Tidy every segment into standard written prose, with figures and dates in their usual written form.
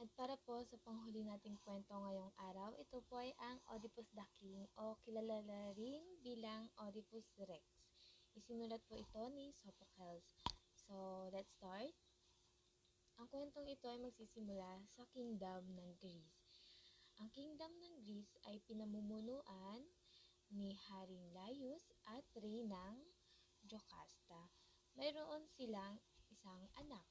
At para po sa panghuli nating kwento ngayong araw, ito po ay ang Oedipus the King o kilala rin bilang Oedipus Rex. Isinulat po ito ni Sophocles. So, let's start. Ang kwentong ito ay magsisimula sa Kingdom ng Greece. Ang Kingdom ng Greece ay pinamumunuan ni Haring Laius at Reynang Jocasta. Mayroon silang isang anak.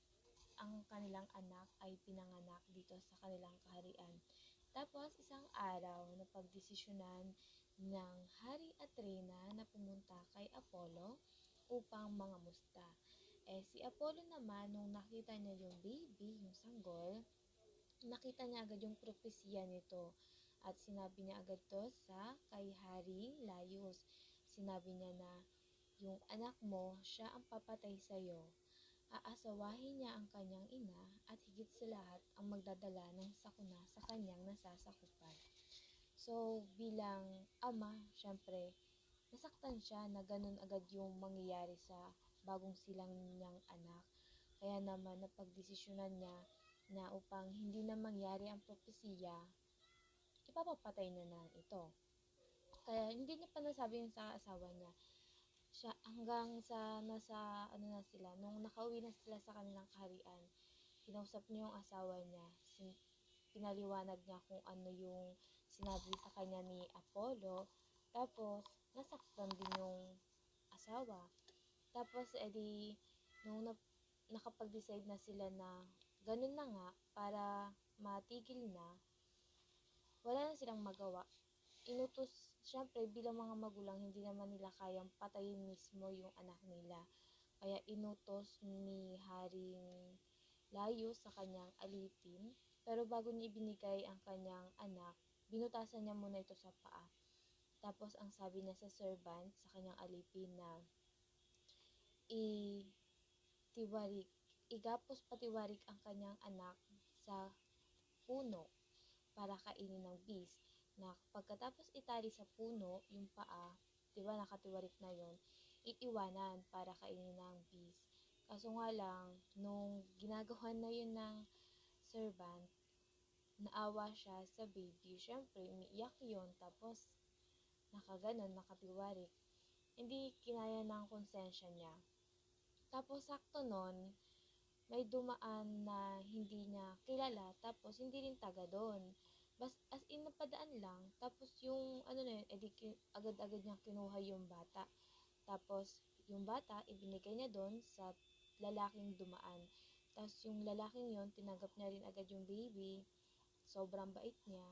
Ang kanilang anak ay pinanganak dito sa kanilang kaharian. Tapos isang araw na pagdesisyonan ng hari at reyna na pumunta kay Apollo upang mangamusta. Si Apollo naman nung nakita niya yung baby, yung sanggol, nakita niya agad yung propesya nito at sinabi niya agad to sa kay Haring Laius. Sinabi niya na yung anak mo, siya ang papatay sa'yo. Aasawahin niya ang kanyang ina at higit sa lahat ang magdadala ng sakuna sa kanyang nasasakupan. So, bilang ama, syempre, nasaktan siya na ganun agad yung mangyayari sa bagong silang niyang anak. Kaya naman napagdesisyonan niya na upang hindi na mangyari ang propesiya, ipapapatay na lang ito. Kaya hindi niya pa nasabi yun sa asawa niya. Siya hanggang sa nasa ano na sila, nung nakauwi na sila sa kanilang kaharian, kinausap niya yung asawa niya, pinaliwanag niya kung ano yung sinabi sa kanya ni Apollo, tapos nasaktan din yung asawa. Tapos edi nung nakapag-decide na sila na ganun na nga para matigil na, wala na silang magawa. Inutos, syempre bilang mga magulang, hindi naman nila kayang patayin mismo yung anak nila. Kaya inutos ni Haring Laius sa kanyang alipin, pero bago niya ibinigay ang kanyang anak, binutasan niya muna ito sa paa. Tapos ang sabi niya sa servant sa kanyang alipin na itiwarik, igapos patiwarik ang kanyang anak sa puno para kainin ng beast. Na pagkatapos itali sa puno yung paa, 'di ba nakatiwarik na yon, iiwanan para kainin ng beast. Kaso nga lang, nung ginagawa na yun ng servant, naawa siya sa baby. Syempre, umiiyak yun, tapos nakaganon, nakatiwarik. Hindi kinaya ng konsensya niya. Tapos sakto nun, may dumaan na hindi niya kilala, tapos hindi rin taga doon. As in, napadaan lang. Tapos yung, ano na yun, agad-agad niyang kinuha yung bata. Tapos, yung bata, ibinigay niya doon sa lalaking dumaan. Tapos, yung lalaking yon tinanggap niya rin agad yung baby. Sobrang bait niya.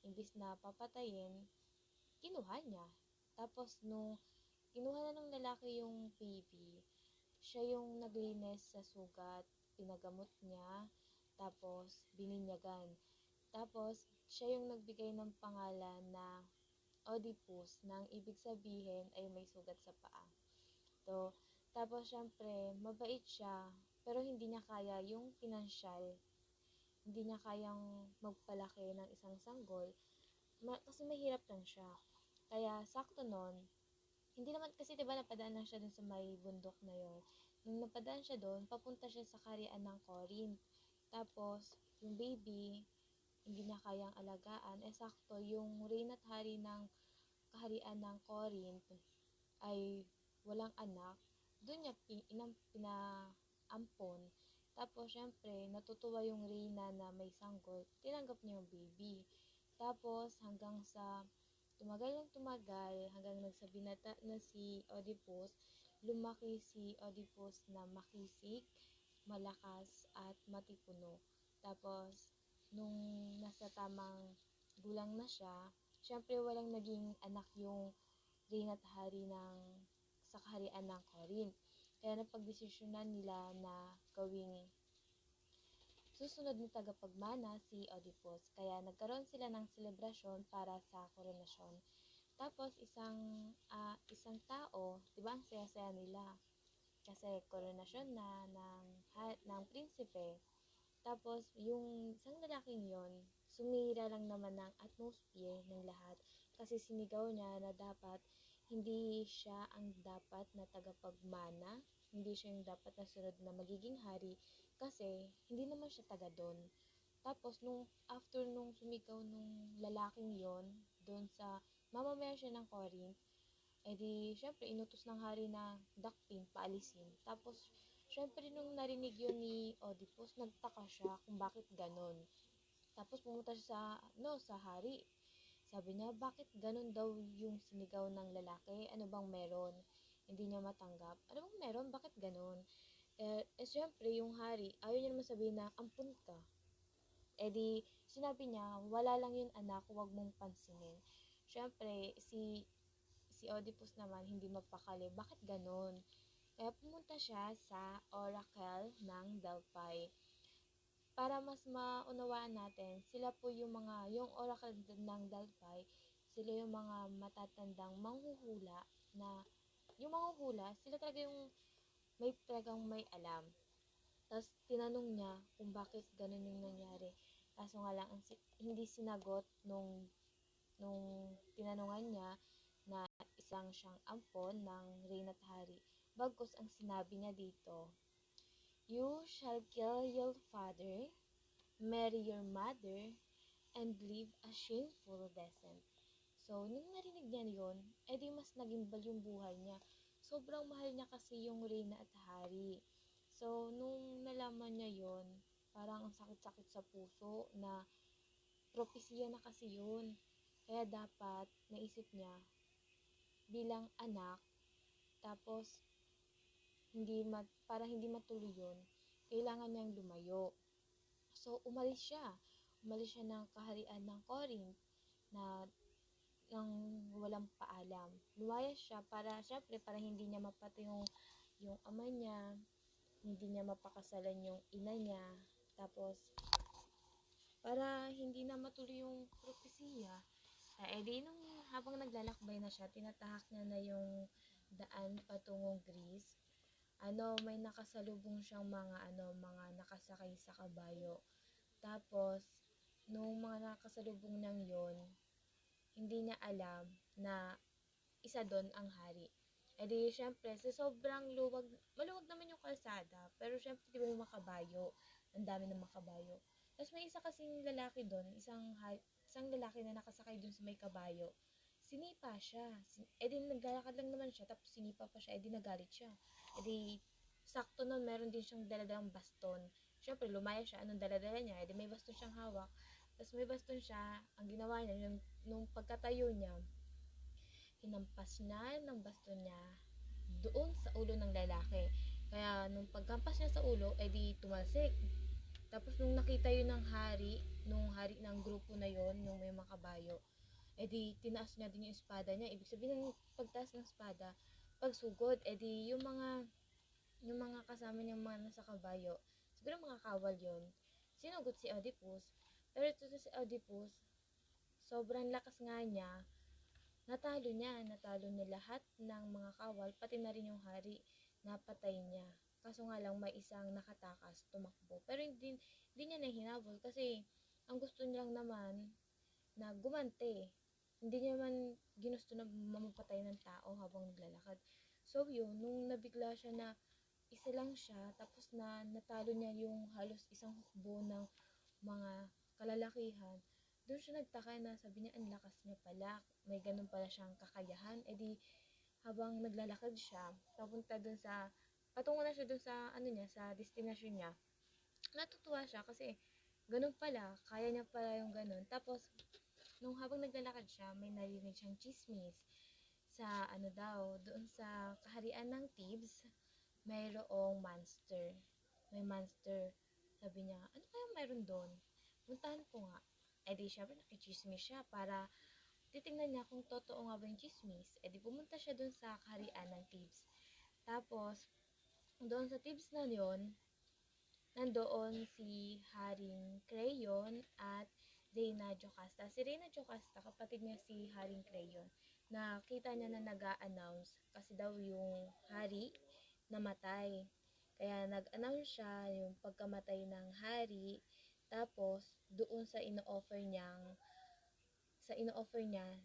Imbis na papatayin, kinuha niya. Tapos, nung kinuha na ng lalaki yung baby, siya yung naglinis sa sugat, pinagamot niya, tapos bininyagan. Tapos, siya yung nagbigay ng pangalan na Oedipus, na ang ibig sabihin ay may sugat sa paa. Tapos, syempre, mabait siya, pero hindi niya kaya yung pinansyal. Hindi niya kayang magpalaki ng isang sanggol, kasi mahirap lang siya. Kaya, sakto nun, hindi naman kasi 'di ba napadaan lang siya dun sa may bundok na yon. Nung napadaan siya doon, papunta siya sa kaharian ng Corinth. Tapos, yung baby, hindi niya kayang alagaan. Sakto, yung reyna at hari ng kaharian ng Corinth ay walang anak. Doon niya pinaampon. Tapos, syempre, natutuwa yung reyna na may sanggol. Tinanggap niya yung baby. Tapos, hanggang sa tumagal ng tumagal, hanggang nagsabinata na si Oedipus, lumaki si Oedipus na makisig, malakas, at matipuno. Tapos, nung nasa tamang gulang na siya, syempre walang naging anak yung reyna at hari ng sa kaharian ng Corinth. Kaya napagdesisyonan nila na gawing susunod na tagapagmana si Oedipus. Kaya nagkaroon sila ng selebrasyon para sa koronasyon. Tapos isang tao, 'di ba, ang saya-saya nila kasi koronasyon na ng prinsipe. Tapos yung isang lalaking 'yon, sumira lang naman ng atmosphere ng lahat kasi sinigaw niya na dapat hindi siya ang dapat na tagapagmana, hindi siya yung dapat na sunod na magiging hari kasi hindi naman siya taga doon. Tapos, after nung sumigaw nung lalaking yon doon sa mamamayan siya ng Corinth, edi, syempre, inutos ng hari na dakpin, paalisin. Tapos, syempre, nung narinig yun ni Oedipus, nagtaka siya kung bakit ganon. Tapos, pumunta siya sa hari. Sabi niya, bakit ganon daw yung sinigaw ng lalaki? Ano bang meron? Hindi niya matanggap. Ano bang meron? Bakit ganon? Syempre, yung hari, ayaw niya naman sabihin na, ampun ka. Sinabi niya, wala lang yun anak, huwag mong pansinin. Syempre, si Oedipus naman, hindi magpakali. Bakit ganon? Kaya pumunta siya sa Oracle ng Delphi. Para mas maunawaan natin, sila po yung Oracle ng Delphi, sila yung mga matatandang manghuhula na, yung manghuhula, sila talaga yung talagang may alam. Tapos, tinanong niya kung bakit ganun yung nangyari. Kaso nga lang, hindi sinagot nung tinanungan niya na isang siyang ampon ng reyna at hari. Bagkus ang sinabi niya dito, you shall kill your father, marry your mother, and live a shameful descent. So, nung narinig niya yun, edi mas nagimbal yung buhay niya. Sobrang mahal niya kasi yung reyna at hari. So, nung nalaman niya yon, parang ang sakit-sakit sa puso na propesya na kasi yun. Kaya dapat, naisip niya, bilang anak, tapos, para hindi matuloy yun, kailangan niyang lumayo. So, umalis siya. Umalis siya ng kaharian ng Corinth na nang walang paalam. Lumayas siya syempre, para hindi niya mapatay yung ama niya, hindi niya mapakasalan yung ina niya, tapos, para hindi na matuloy yung propesiya. Nung habang naglalakbay na siya, tinatahak niya na yung daan patungong Greece. May nakasalubong siyang mga nakasakay sa kabayo. Tapos, nung mga nakasalubong niyang yon, hindi niya alam na isa doon ang hari. Syempre, sa sobrang maluwag naman yung kalsada, pero syempre, di ba yung makabayo, ang dami ng makabayo. Tapos may isa kasing lalaki doon, isang lalaki na nakasakay doon sa may kabayo. Sinipa siya. Naglalakad lang naman siya, tapos sinipa pa siya, nagalit siya. Sakto nun, meron din siyang daladalang baston. Syempre, lumaya siya, anong daladala niya? May baston siyang hawak. Tapos may baston siya, ang ginawa niya, nung pagkatayo niya, hinampas niya ng baston niya doon sa ulo ng lalaki. Kaya nung pagkampas niya sa ulo, tumalsik. Tapos nung nakita yun nung hari ng grupo na yon, nung may mga kabayo, tinaas niya din yung espada niya. Ibig sabihin ng pagtaas ng espada, pagsugod, yung mga kasama niyang mga nasa kabayo, siguro mga kawal yon, sinugot si Oedipus. Pero ito si Oedipus, sobrang lakas nga niya, natalo niya lahat ng mga kawal, pati na rin yung hari, napatay niya. Kaso nga lang, may isang nakatakas, tumakbo. Pero hindi niya nahinabol kasi ang gusto niya lang naman na gumante. Hindi niya man ginusto na mamapatay ng tao habang naglalakad. So yun, nung nabigla siya na isa lang siya, tapos na natalo niya yung halos isang hukbo ng mga kalalakihan, doon siya nagtaka na sabi niya, ang lakas niya pala, may ganun pala siyang kakayahan. Habang naglalakad siya, patungo na siya doon sa, sa destinasyon niya, natutuwa siya kasi, ganun pala, kaya niya pala yung ganun. Tapos, nung habang naglalakad siya, may narinig siyang chismis sa, doon sa kaharian ng Thebes, mayroong monster. May monster. Sabi niya, ano kaya mayroon doon? Puntahan ko nga. Syempre, nakichismis siya para titingnan niya kung totoo nga ba yung chismis. Pumunta siya doon sa kaharian ng Thebes. Tapos, doon sa Thebes na yon, nandoon si Haring Creon at Reina Jocasta. Si Reina Jocasta, kapatid niya si Haring Creon. Nakita niya na nag-a-announce kasi daw yung hari namatay. Kaya nag-announce siya yung pagkamatay ng hari. Tapos, doon sa ino-offer niya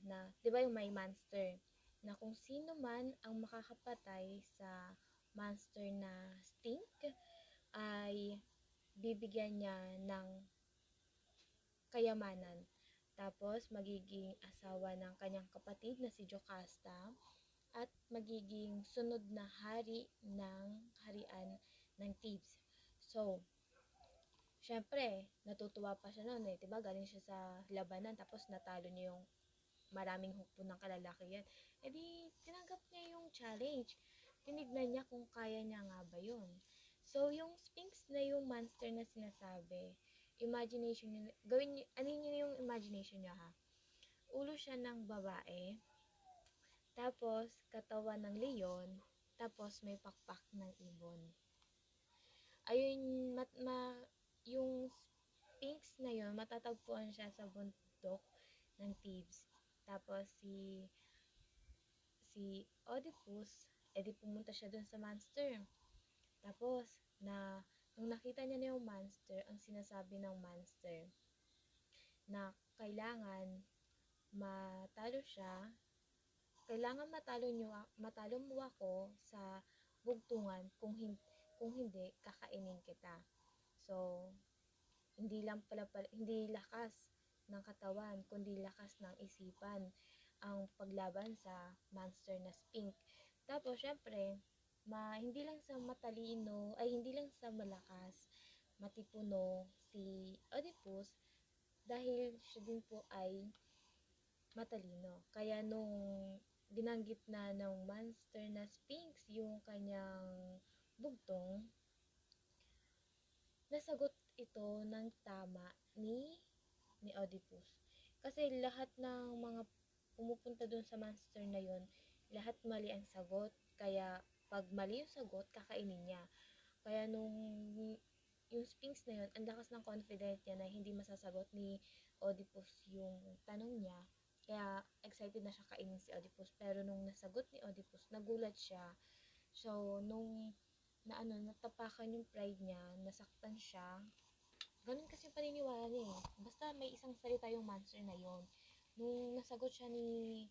na, di ba yung may monster, na kung sino man ang makakapatay sa monster na stink, ay bibigyan niya ng kayamanan. Tapos, magiging asawa ng kanyang kapatid na si Jocasta at magiging sunod na hari ng harian ng Thebes. So, syempre, natutuwa pa siya noon eh. Diba? Galing siya sa labanan tapos natalo niya yung maraming hukbo ng kalalakihan. E di, tinanggap niya yung challenge. Tinignan niya kung kaya niya nga ba yun. So, yung Sphinx na yung monster na sinasabi, imagination niyo, gawin niyo, ano niyo yung imagination niyo ha? Ulo siya ng babae, tapos katawan ng leon, tapos may pakpak ng ibon. Ayun, yung Sphinx na yun, matatagpuan siya sa bundok ng Thebes. Tapos si Oedipus, edi pumunta siya dun sa monster. Tapos, nung nakita niya na yung monster, ang sinasabi ng monster, na kailangan matalo siya, kailangan matalo mo ako sa bugtungan, kung hindi, kakainin kita. So, hindi lakas ng katawan, kundi lakas ng isipan ang paglaban sa monster na Sphinx. Tapos, syempre, hindi lang sa matalino, ay hindi lang sa malakas, matipuno si Oedipus dahil siya din po ay matalino. Kaya nung binanggit na ng monster na Sphinx yung kanyang bugtong, nasagot ito ng tama ni Oedipus. Kasi lahat ng mga pumupunta dun sa monster na yon, lahat mali ang sagot. Kaya pag mali yung sagot, kakainin niya. Kaya nung yung Sphinx na yun, ang lakas ng confident niya na hindi masasagot ni Oedipus yung tanong niya. Kaya excited na siya kainin si Oedipus. Pero nung nasagot ni Oedipus, nagulat siya. So, nung natapakan yung pride niya, nasaktan siya. Ganun kasi paniniwala niya eh. Basta may isang salita yung monster na yon. Nung nasagot siya ni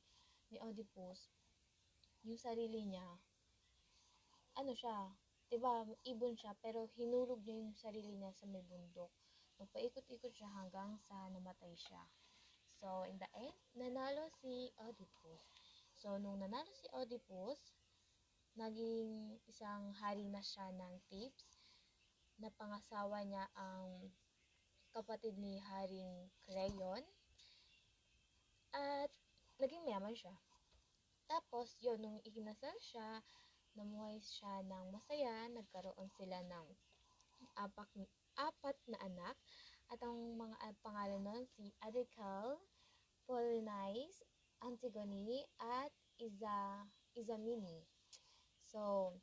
Oedipus, yung sarili niya, siya, 'di ba, ibon siya, pero hinulog niya yung sarili niya sa may bundok. Nagpaikot-ikot siya hanggang sa namatay siya. So, in the end, nanalo si Oedipus. So, nung nanalo si Oedipus, naging isang hari na siya ng Thebes. Napangasawa niya ang kapatid ni Haring Creon. At naging mayaman siya. Tapos, yun, nung ikinasal siya, namuhay siya ng masaya, nagkaroon sila ng apat na anak, at ang mga pangalan nun si Adrical, Polynice, Antigone, at Izamini. So,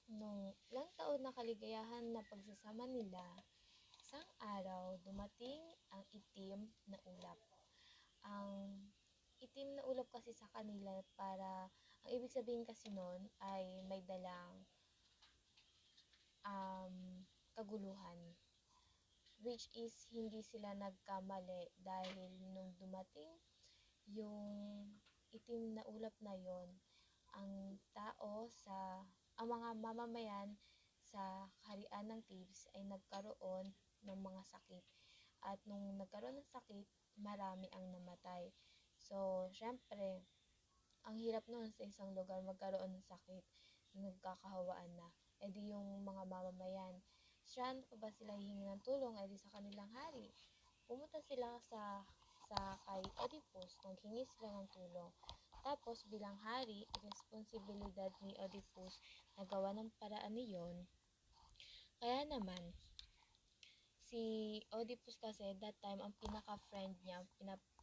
nung ilang taon na kaligayahan na pagsasama nila, isang araw dumating ang itim na ulap. Ang itim na ulap kasi sa kanila ang ibig sabihin kasi nun ay may dalang kaguluhan, which is hindi sila nagkamali dahil nung dumating yung itim na ulap na yon, ang ang mga mamamayan sa harian ng Thebes ay nagkaroon ng mga sakit. At nung nagkaroon ng sakit, marami ang namatay. So, syempre, ang hirap nun sa isang lugar magkaroon ng sakit, nagkakahawaan na. E di yung mga mamamayan, saan pa ba sila hihingi ng tulong? E di sa kanilang hari. Pumunta sila sa kay Oedipus, naghingi sila ng tulong. Tapos bilang hari, responsibilidad ni Oedipus na gawa ng paraan niyon. Kaya naman, si Oedipus kasi that time ang pinaka-friend niya,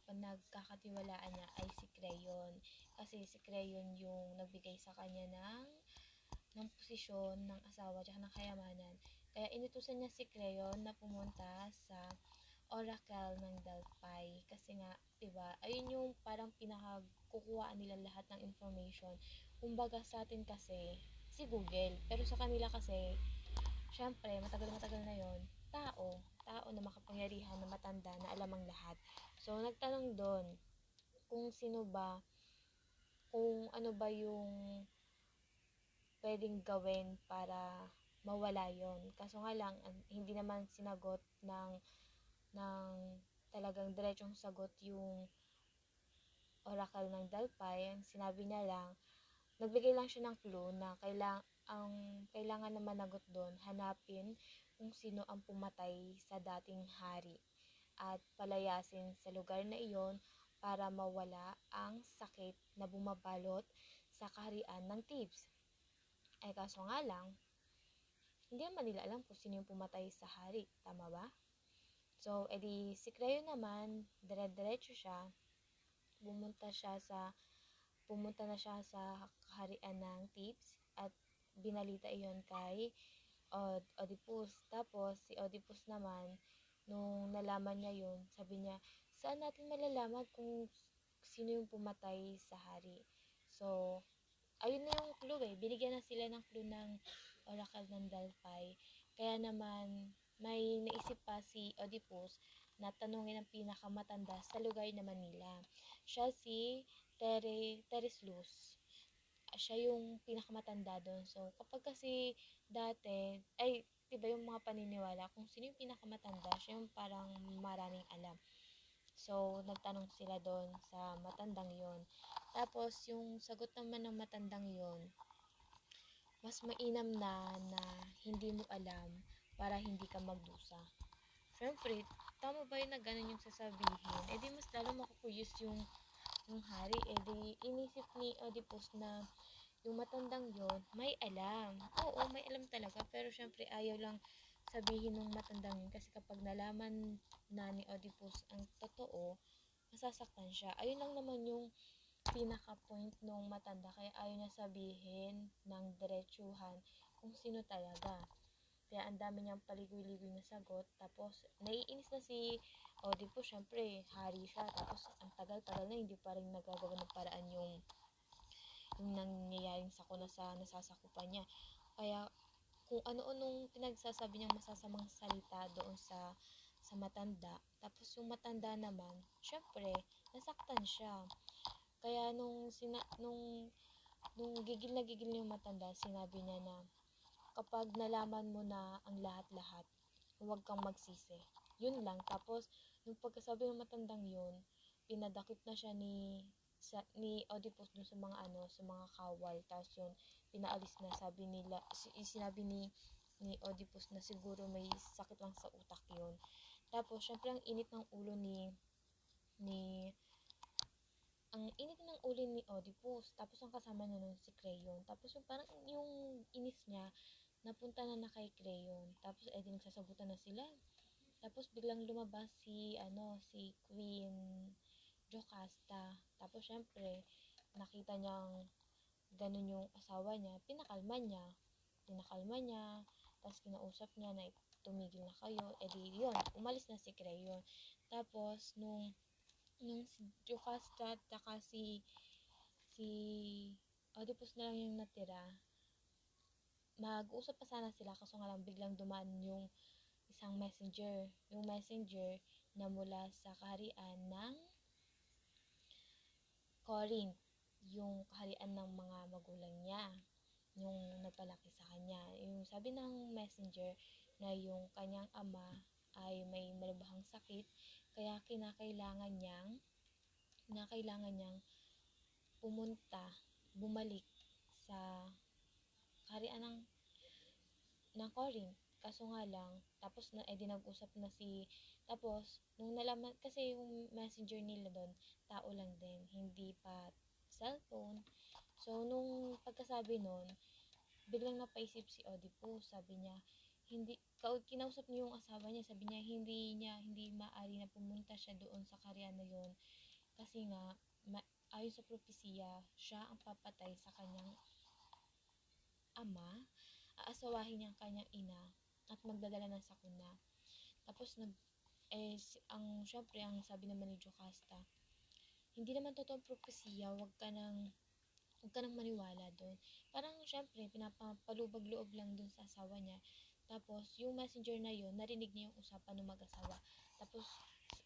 nagkakatiwalaan niya ay si Creon. Kasi si Creon yung nagbigay sa kanya ng posisyon, ng asawa, tsaka ng kayamanan. Kaya inutusan niya si Creon na pumunta sa Oracle ng Delphi. Kasi nga, diba, ayun yung parang pinakakukuhaan nila lahat ng information. Kumbaga sa atin kasi, si Google. Pero sa kanila kasi, syempre, matagal-matagal na yon, tao na makapangyarihan, na matanda, na alam ang lahat. So, nagtanong doon kung ano ba yung pwedeng gawin para mawala yon. Kaso nga lang, hindi naman sinagot ng talagang diretsong sagot yung oracle ng Delphi. Sinabi niya lang, nagbigay lang siya ng clue na kailangan na managot doon, hanapin kung sino ang pumatay sa dating hari at palayasin sa lugar na iyon para mawala ang sakit na bumabalot sa kaharian ng Thebes. Ay kaso nga lang, hindi naman nila alam kung sino yung pumatay sa hari, tama ba? So, edi si Cleo naman, dire-diretso siya, pumunta siya sa pumunta na siya sa kaharian ng Thebes at binalita iyon kay Oedipus. Tapos, si Oedipus naman, nung nalaman niya yun, sabi niya, saan natin malalaman kung sino yung pumatay sa hari? So, ayun na yung clue eh. Binigyan na sila ng clue ng Oracle ng Delphi. Kaya naman, may naisip pa si Oedipus na tanungin ang pinakamatanda sa lugar na Manila. Siya si Tereslus. Siya yung pinakamatanda doon. So, kapag kasi dati, ay, diba yung mga paniniwala, kung sino yung pinakamatanda, siya yung parang maraming alam. So, nagtanong sila doon sa matandang yon. Tapos, yung sagot naman ng matandang yon, mas mainam na hindi mo alam para hindi ka magdusa. Siyempre, tama ba yun na ganun yung sasabihin? E di mas lalo makukuyos yung hari. E di inisip ni Oedipus na yung matandang yon may alam. Oo, may alam talaga. Pero syempre, ayaw lang sabihin ng matandang yun. Kasi kapag nalaman na ni Oedipus ang totoo, masasaktan siya. Ayun lang naman yung pinaka-point nung matanda. Kaya ayaw niya sabihin ng diretsuhan kung sino talaga. Kaya ang dami niyang paligoy-ligoy na sagot. Tapos, naiinis na si Oedipus. Syempre, hari siya. Tapos, ang tagal-tagal na hindi pa rin nagagawa ng paraan yung nangyayaring sakuna sa nasasakupan niya. Kaya, kung ano-anong pinagsasabi niyang masasamang salita doon sa matanda. Tapos, yung matanda naman, syempre, nasaktan siya. Kaya, nung gigil na yung matanda, sinabi niya na, kapag nalaman mo na ang lahat-lahat, huwag kang magsisi. Yun lang. Tapos, nung pagkasabi ng matandang yun, pinadakip na siya ni Oedipus dun sa sa mga kawal. Tapos yun, pinaalis na, sinabi ni Oedipus na siguro may sakit lang sa utak yun. Tapos, syempre, ni ang init ng ulo ni Oedipus. Tapos, ang kasama niya nun si Creon. Tapos, yung parang yung inis niya, napunta na kay Creon. Tapos, edi nagsasabutan na sila. Tapos, biglang lumabas si Queen Jocasta. Tapos, syempre, nakita niyang ganun yung asawa niya. Pinakalma niya. Tapos, kinausap niya na tumigil na kayo. Edi, yun, umalis na si Creon. Tapos, nung si Jocasta at saka si Oedipus na lang yung natira, mag-usap pa sana sila kaso nga lang biglang dumaan yung isang messenger. Yung messenger na mula sa kaharian ng Corinth, yung kaharian ng mga magulang niya, yung nagpalaki sa kanya. Yung sabi ng messenger na yung kanyang ama ay may malubhang sakit, kaya kinakailangan niyang bumalik sa kaharian ng Corinth. Kaso nga lang, tapos edi nag-usap na tapos, nung nalaman, kasi yung messenger nila doon, tao lang din, hindi pa cellphone. So, nung pagkasabi nun, biglang napaisip si Oedipus, sabi niya, kinausap niya yung asawa niya, sabi niya, hindi maaari na pumunta siya doon sa kaharian na yun, kasi nga, ayon sa propesiya, siya ang papatay sa kanyang ama, aasawahin niya ang kanyang ina, at magdadala ng sakuna. Tapos, syempre, ang sabi naman ni Jocasta, hindi naman totoong propesiya, huwag ka nang maniwala doon. Parang, syempre, pinapapalubag-loob lang doon sa asawa niya. Tapos, yung messenger na yun, narinig niya yung usapan ng mag-asawa. Tapos,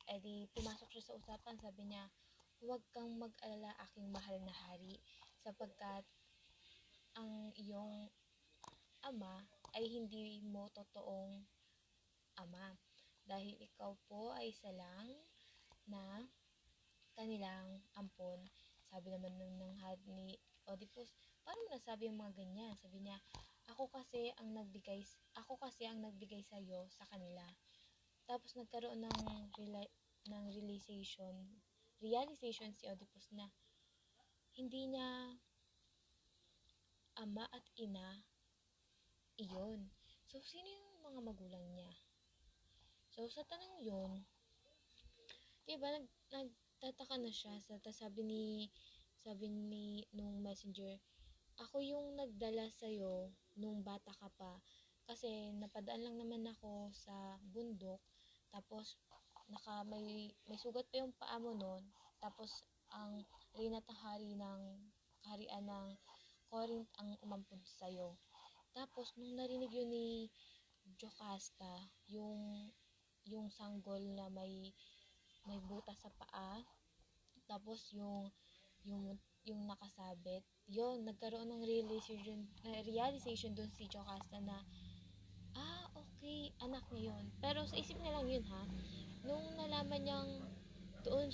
edi, pumasok siya sa usapan, sabi niya, huwag kang mag-alala, aking mahal na hari, sapagkat ang iyong ama ay hindi mo totoong ama. Dahil ikaw po ay salang na kanilang ampon. Sabi naman ng hari ni Oedipus, paano mo nasabi yung mga ganyan? Sabi niya, ako kasi ang nagbigay sa iyo sa kanila. Tapos nagkaroon ng realization si Oedipus na hindi niya ama at ina iyon. So, sino yung mga magulang niya? So, sa tanong yun, diba, nagtataka na siya. Sabi ni nung messenger, ako yung nagdala sa'yo nung bata ka pa. Kasi napadaan lang naman ako sa bundok. Tapos, may sugat pa yung paa mo nun. Tapos, ang reyna at hari ng kaharian ng Corinth ang umampun sa'yo. Tapos, nung narinig yun ni Jocasta, yung sanggol na may butas sa paa, tapos yung nakasabit, yun, nagkaroon ng realization dun si Jocasta na, okay, anak niya yun. Pero sa isip niya lang yun, ha. Nung nalaman niyang doon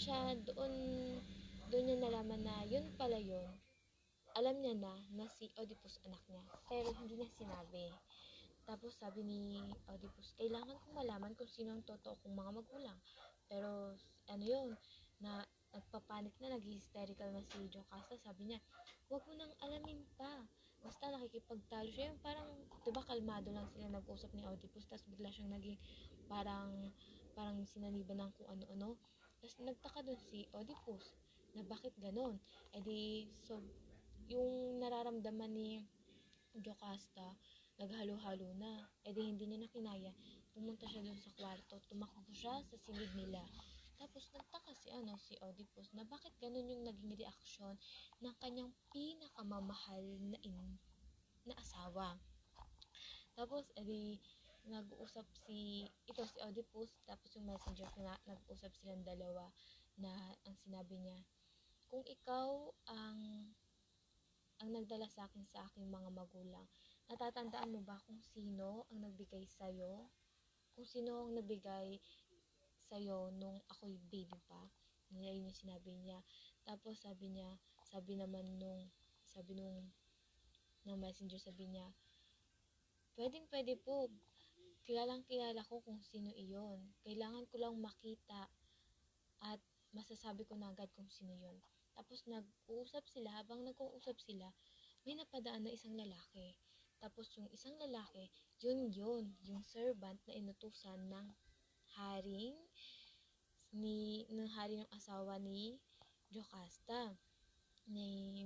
niya nalaman na yun pala yun, alam niya na si Oedipus anak niya. Pero hindi niya sinabi. Tapos sabi ni Oedipus, kailangan kong malaman kung sino ang totoo kong mga magulang. Pero ano yun, na nagpapanik na, nag-hysterical na si Jocasta. Sabi niya, huwag mo nang alamin pa. Basta nakikipagtalo siya. Yung parang, diba kalmado lang sila nag-usap ni Oedipus. Tapos bigla siyang naging parang sinaniban ng kung ano-ano. Tapos nagtaka dun si Oedipus na bakit ganon. So, yung nararamdaman ni Jocasta, naghalo-halo na. Hindi niya na kinaya. Pumunta siya doon sa kwarto. Tumakbo siya sa silid nila. Tapos nagtaka si Oedipus na bakit ganun yung naging reaksyon ng kanyang pinakamamahal na asawa. Tapos, nag-uusap si Oedipus, tapos yung messenger, nag-usap silang dalawa na ang sinabi niya, kung ikaw ang nagdala sa aking mga magulang, natatandaan mo ba kung sino ang nagbigay sa'yo? Kung sino ang nagbigay sa'yo nung ako'y baby pa? Yun yung sinabi niya. Tapos sabi nung messenger, sabi niya, pwede po, kilala ko kung sino iyon. Kailangan ko lang makita at masasabi ko na agad kung sino yun. Tapos habang nag-uusap sila, may napadaan na isang lalaki. Tapos yung isang lalaki, yung servant na inutusan ng hari ng asawa ni Jocasta, ni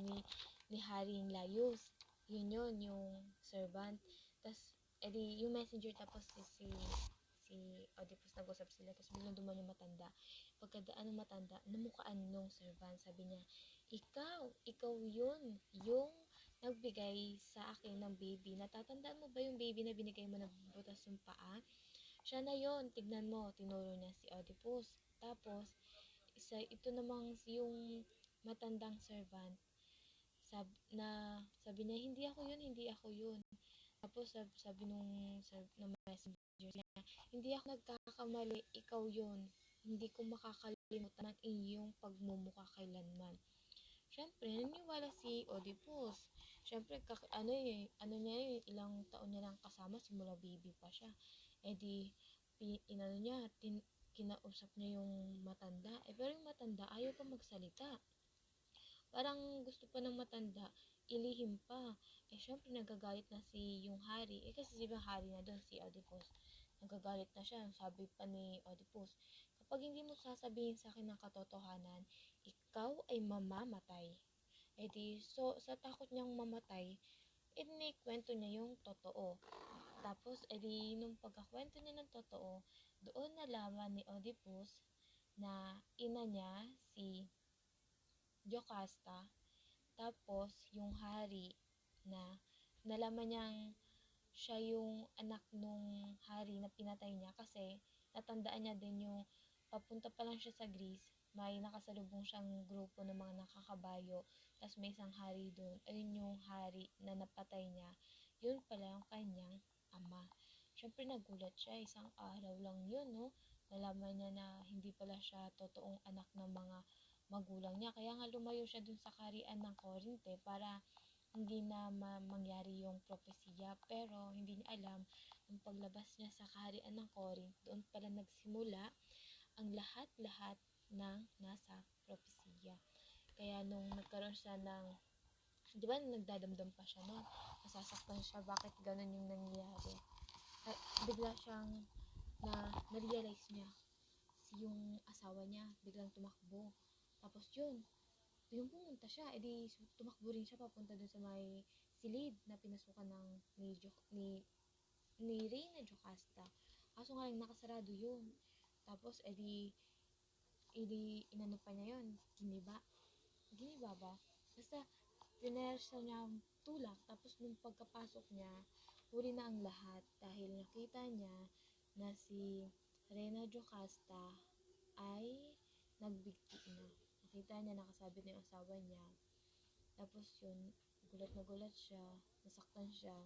Haring Laius. Yun, yung servant. Tapos, yung messenger, tapos si Oedipus, nag-usap sila, tapos biglang dumaan yung matanda. Pagkadaan ng matanda, namukaan nung servant, sabi niya, ikaw yun, yung nagbigay sa akin ng baby. Natatandaan mo ba yung baby na binigay mo na butas yung paa? Siya na yon, tignan mo, tinuro niya si Oedipus. Tapos, ito namang yung matandang servant, sabi niya, hindi ako yun. Tapos sabi nung messenger niya, hindi ako nagkakamali, ikaw yun. Hindi ko makakalimutan ang iyong pagmumukha kailanman. Syempre, naniwala si Oedipus. Syempre, ilang taon niya lang kasama, simula baby pa siya. Kinausap niya yung matanda. Pero yung matanda, ayaw pa magsalita. Parang gusto pa ng matanda, ilihim pa. Syempre, nagagalit na yung hari. Kasi diba hari na doon, si Oedipus. Nagagalit na siya. Sabi pa ni Oedipus, kapag hindi mo sasabihin sa akin ng katotohanan, ikaw ay mamamatay. So, sa takot niyang mamatay, kwento niya yung totoo. Tapos, nung pagkakwento niya ng totoo, doon nalaman ni Oedipus na ina niya si Jocasta. Tapos, yung hari na nalaman niyang siya yung anak nung hari na pinatay niya kasi natandaan niya din yung papunta pa lang siya sa Greece, may nakasalubong siyang grupo ng mga nakakabayo, tapos may isang hari doon. Ayun yung hari na napatay niya. Yun pala yung kanyang ama. Syempre nagulat siya, isang araw lang yun, no? nalaman niya na hindi pala siya totoong anak ng mga magulang niya. Kaya nga lumayo siya dun sa kaharian ng Korinte para hindi na mangyari yung propesiya. Pero hindi niya alam, nung paglabas niya sa kaharian ng Corinth, doon pala nagsimula ang lahat-lahat ng nasa propesiya. Kaya nung nagkaroon siya ng, di ba nagdadamdam pa siya noon, nasasaktan siya, bakit ganun yung nangyayari. Ay, bigla siyang na-realize niya, yung asawa niya, biglang tumakbo. Tapos yung pumunta siya, edi tumakbo rin siya papunta dun sa may silid na pinasukan ng ni Reyna Jocasta. Kaso nga lang nakasarado yun. Tapos edi inano pa niya yun, giniba ba? Basta pinersa niya ang tulak, tapos nung pagkapasok niya, huli na ang lahat dahil nakita niya na si Reyna Jocasta ay nagbigti na. Nakita niya, nakasabit na yung asawa niya. Tapos yun, gulat na gulat siya, nasaktan siya.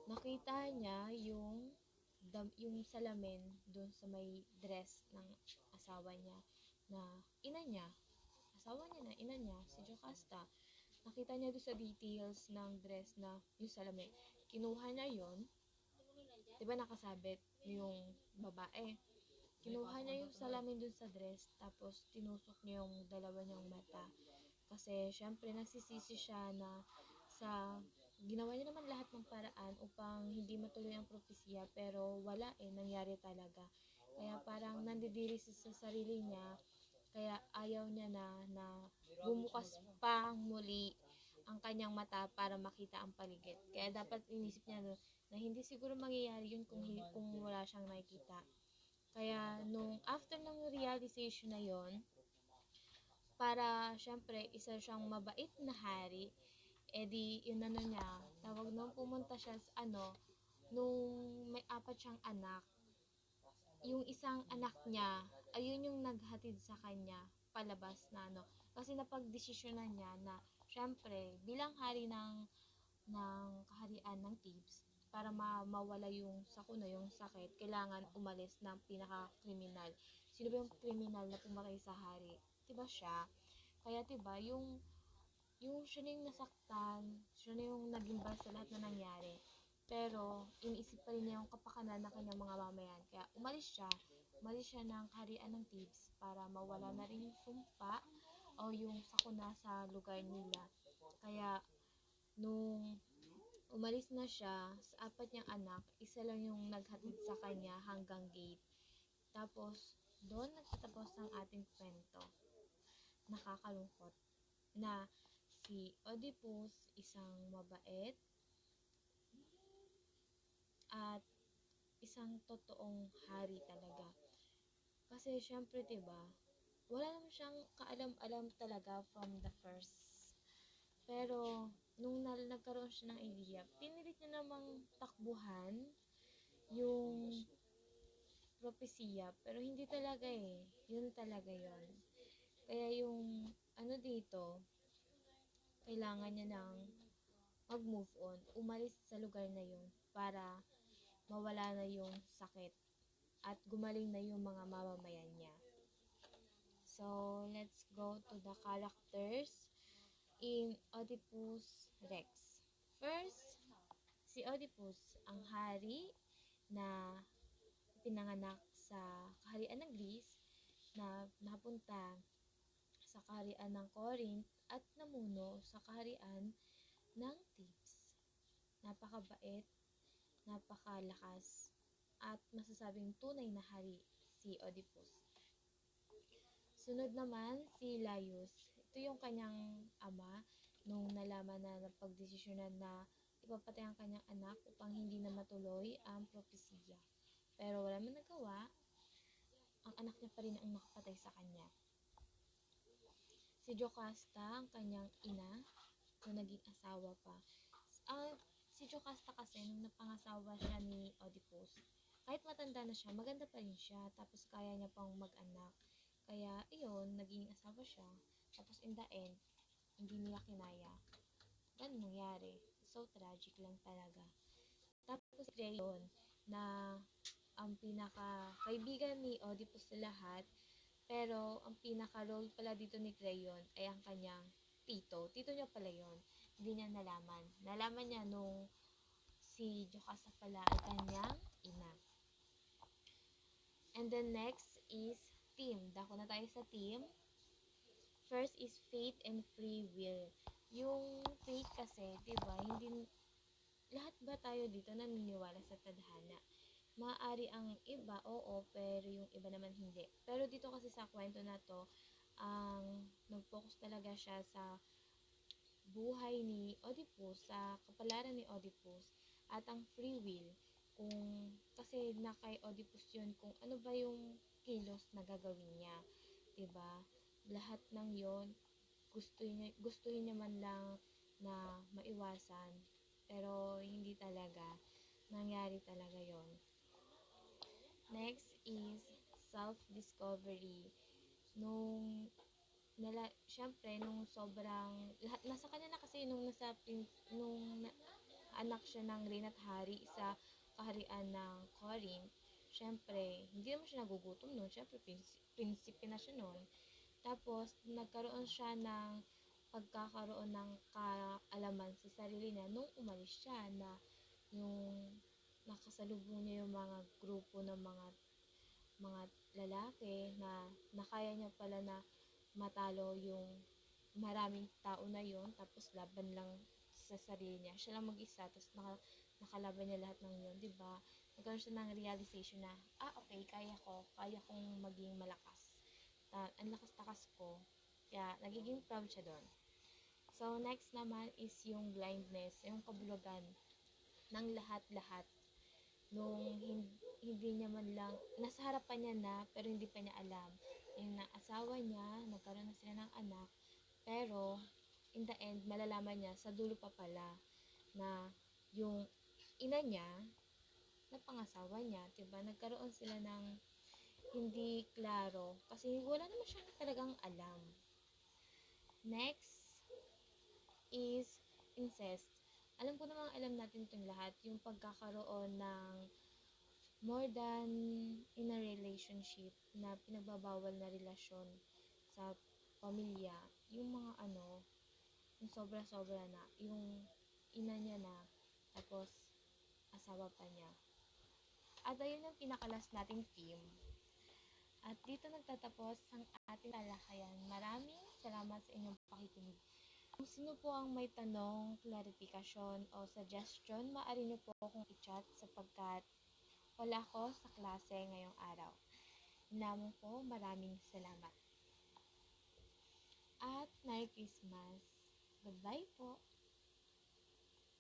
Nakita niya yung salamin doon sa may dress ng asawa niya na ina niya. Asawa niya na ina niya, si Jocasta. Nakita niya doon sa details ng dress na yung salamin. Kinuha niya yon, diba nakasabit yung babae. Kinuha niya yung salamin dun sa dress, tapos tinusok niya yung dalawa niyang mata. Kasi, syempre, nagsisisi siya na ginawa niya naman lahat ng paraan upang hindi matuloy ang propesya, pero wala nangyari talaga. Kaya parang nandidiri sa sarili niya, kaya ayaw niya na bumukas pa muli ang kanyang mata para makita ang paligid. Kaya dapat inisip niya na hindi siguro mangyayari yun kung wala siyang nakikita. Kaya nung after ng realization na yon, para syempre isa siyang mabait na hari, edi yun niya, tawag nung pumunta siya sa nung may 4 siyang anak, yung isang anak niya, ayun yung naghatid sa kanya palabas na kasi napagdesisyonan niya na syempre bilang hari ng kaharian ng Thebes, para mawala yung sakuna, yung sakit, kailangan umalis ng pinaka-kriminal. Sino ba yung kriminal na pumatay sa hari? Diba siya? Kaya diba, yung siya na yung nasaktan, siya na yung naging bal sa lahat na nangyari. Pero, iniisip pa rin niya yung kapakanan ng kanyang mga mamayan. Kaya umalis siya ng kaharian ng Thebes para mawala na rin yung sumpa o yung sakuna sa lugar nila. Kaya, nung umalis na siya, sa 4 niyang anak, isa lang yung naghatid sa kanya hanggang gate. Tapos, doon nagtatapos ang ating kwento. Nakakalungkot na si Oedipus, isang mabait at isang totoong hari talaga. Kasi syempre 'di ba, wala naman siyang kaalam-alam talaga from the first. Pero nung nagkaroon siya ng idea, pinilit niya namang takbuhan yung propesiya, pero hindi talaga yun talaga yon. Kaya yung dito, kailangan niya nang mag-move on, umalis sa lugar na yun para mawala na yung sakit at gumaling na yung mga mamamayan niya. So, let's go to the characters in Oedipus Rex. First, si Oedipus, ang hari na pinanganak sa kaharian ng Greece, na napunta sa kaharian ng Corinth at namuno sa kaharian ng Thebes. Napakabait, napakalakas, at masasabing tunay na hari si Oedipus. Sunod naman si Laius. Ito yung kanyang ama nung nalaman na napagdesisyonan na ipapatay ang kanyang anak upang hindi na matuloy ang propesiya. Pero wala man nagawa, ang anak niya pa rin ang nakapatay sa kanya. Si Jocasta, ang kanyang ina, na naging asawa pa. Si Jocasta kasi, nung napangasawa siya ni Oedipus, kahit matanda na siya, maganda pa rin siya, tapos kaya niya pang mag-anak. Kaya, iyon, naging asawa siya, tapos in the end, hindi nila kinaya. Ganun nangyari. So, tragic lang talaga. Tapos si Creon, na ang pinaka-kaibigan ni Oedipus sa lahat. Pero, ang pinaka-role pala dito ni Creon ay ang kanyang tito. Tito niya pala yun. Hindi niya nalaman. Nalaman niya nung si Jocasta pala ay kanyang ina. And then next is team. Dako na tayo sa team. First is faith and free will. Yung faith kasi, 'di ba? Hindi lahat ba tayo dito naniniwala sa tadhana? Maaari ang iba, oo, pero yung iba naman hindi. Pero dito kasi sa kwento na to, ang nag-focus talaga siya sa buhay ni Oedipus, sa kapalaran ni Oedipus, at ang free will. Kung, kasi na kay Oedipus yun, kung ano ba yung kilos na gagawin niya. 'Di ba? Lahat ng yon gustuhin niya man lang na maiwasan, pero hindi talaga. Nangyari talaga yon. Next is self-discovery. Nung syempre nung sobrang lahat nasa kanya na kasi nung anak siya ng Reyna at Hari sa kaharian ng Corinth. Syempre, hindi naman siya nagugutom noon. Syempre, prinsipe na siya noon. Tapos, nagkaroon siya ng pagkakaroon ng kaalaman sa sarili niya nung umalis siya na yung nakasalubong niya yung mga grupo ng mga lalaki na nakaya niya pala na matalo yung maraming tao na yon, tapos laban lang sa sarili niya. Siya lang mag-isa, tapos nakalaban niya lahat ng yun, di ba? Nagkaroon siya ng realization na, okay, kaya kong maging malakas. Ang lakas-takas ko. Kaya, nagiging proud siya doon. So, next naman is yung blindness, yung kabulugan ng lahat-lahat. Nung hindi niya man lang, nasa harapan niya na, pero hindi pa niya alam. Yung asawa niya, nagkaroon na sila ng anak, pero, in the end, malalaman niya, sa dulo pa pala, na yung ina niya, na pangasawa niya, diba, nagkaroon sila ng hindi klaro, kasi wala naman siya talagang alam. Next is incest. Alam ko namang alam natin itong lahat, yung pagkakaroon ng more than in a relationship na pinagbabawal na relasyon sa pamilya, yung mga yung sobra-sobra na, yung ina niya na, tapos asawa pa niya. At ayun yung pinakalas nating team. At dito nagtatapos ang ating talakayan. Maraming salamat sa inyong pakikinig. Kung sino po ang may tanong, clarification o suggestion, maaari niyo po akong i-chat sapagkat wala ko sa klase ngayong araw. Namo po, maraming salamat. At Merry Christmas. Goodbye po.